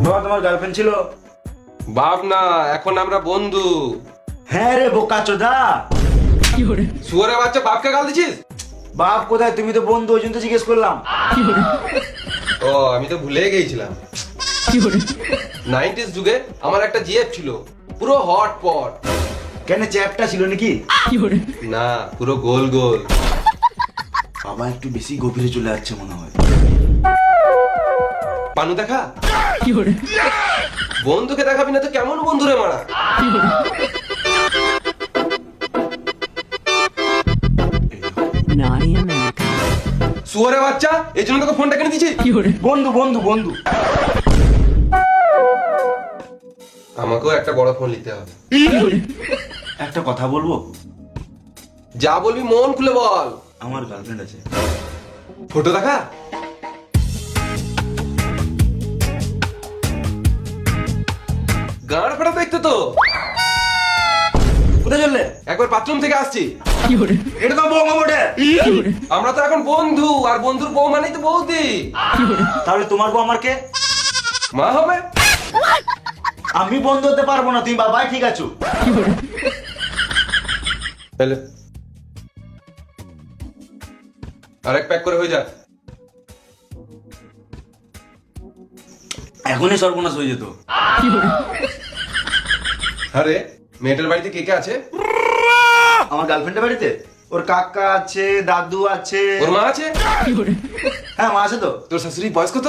বাবা তোমার গার্লফ্রেন্ড ছিল? বাপ না, এখন আমরা বন্ধু। হ্যাঁ রে বোকা চোদা। শুয়ারের বাচ্চা, বাপকে গাল দিছিস? বাপ কোথায়? তুমি তো বন্ধু, ওই জন্য তো জিজ্ঞেস করলাম। ও, আমি তো ভুলে গেছিলাম। 90s যুগে আমার একটা জিএফ ছিল, পুরো হট পট। কেন, চ্যাপটা ছিল নাকি? না, পুরো গোল গোল। বাবা একটু বেশি গভীরে চলে যাচ্ছে মনে হয়। পানু দেখা? বন্ধুকে দেখাবি না তো কেমন বন্ধু রে মারা? Naughty America. শুয়ারের বাচ্চা, এই জন্য তোকে ফোনটা কিনে দিছি। বন্ধু বন্ধু বন্ধু। আমাকেও একটা বড় ফোন নিতে হবে। একটা কথা বলবো? যা বলবি মন খুলে বল। আমার গার্লফ্রেন্ড আছে। ফটো দেখা? গাঁড় ফাটা দেখতে তো। কোথায় চললে? একবার বাথরুম থেকে আসছি। এটা তো বৌমা বটে। আমরা তো এখন বন্ধু, আর বন্ধুর বউ মানেই তো বৌদি। তাহলে তোমার বউ আমার কে? মা হবে। আমি বন্ধু হতে পারবো না, তুমি বাবাই ঠিক আছো। তাহলে আরেক প্যাক করে হয়ে যা। এখনই সর্বনাশ হয়ে যেত। আরে মেয়েটার বাড়িতে কে কে আছে? আমার গার্লফ্রেন্ডের বাড়িতে ওর কাকা আছে, দাদু আছে। ওর মা আছে? হ্যাঁ মা আছে তো। তোর শাশুড়ি বয়স কত?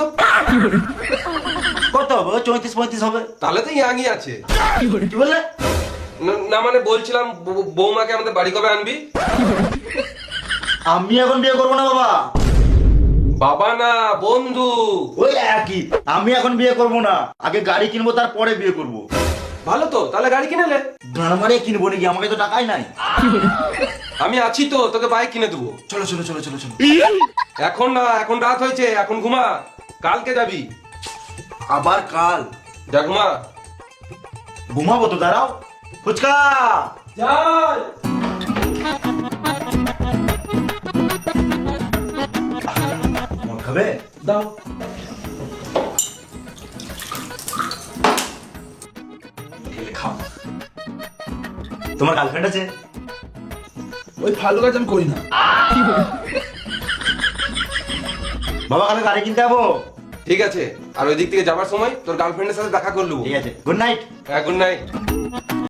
কত হবে? 34-35 হবে। তাহলে তো ইয়াংই আছে। কি বললে? না মানে বলছিলাম, বৌমাকে আমাদের বাড়ি কবে আনবি? আমি এখন বিয়ে করবো না বাবা। বাবা না, বন্ধু। ওই একই। আমি এখন বিয়ে করবো না, আগে গাড়ি কিনবো তারপরে বিয়ে করবো। ভালো তো, তাহলে গাড়ি কিনে নে। গাড়ি মারিয়ে কিনবো নাকি? আমাকে তো টাকাই নাই। আমি আছি তো, তোকে বাইক কিনে দেবো। চলো চলো চলো চলো চলো। এখন না, এখন রাত হয়েছে, এখন ঘুমা। কালকে যাবি। আবার কাল? যা ঘুমা। ঘুমাবো তো, দাঁড়াও। ফুচকা যাই। মদ খাবে? দাও। ঢেলে খাও। তোমার গার্লফ্রেন্ড আছে? ওই ফালতু কাজ আমি করি না। বাবা কালে গাড়ি কিনতে যাবো। ঠিক আছে, আর ওই দিক থেকে যাবার সময় তোর গার্লফ্রেন্ডের সাথে দেখা করলু। ঠিক আছে, গুড নাইট। হ্যাঁ, গুড নাইট।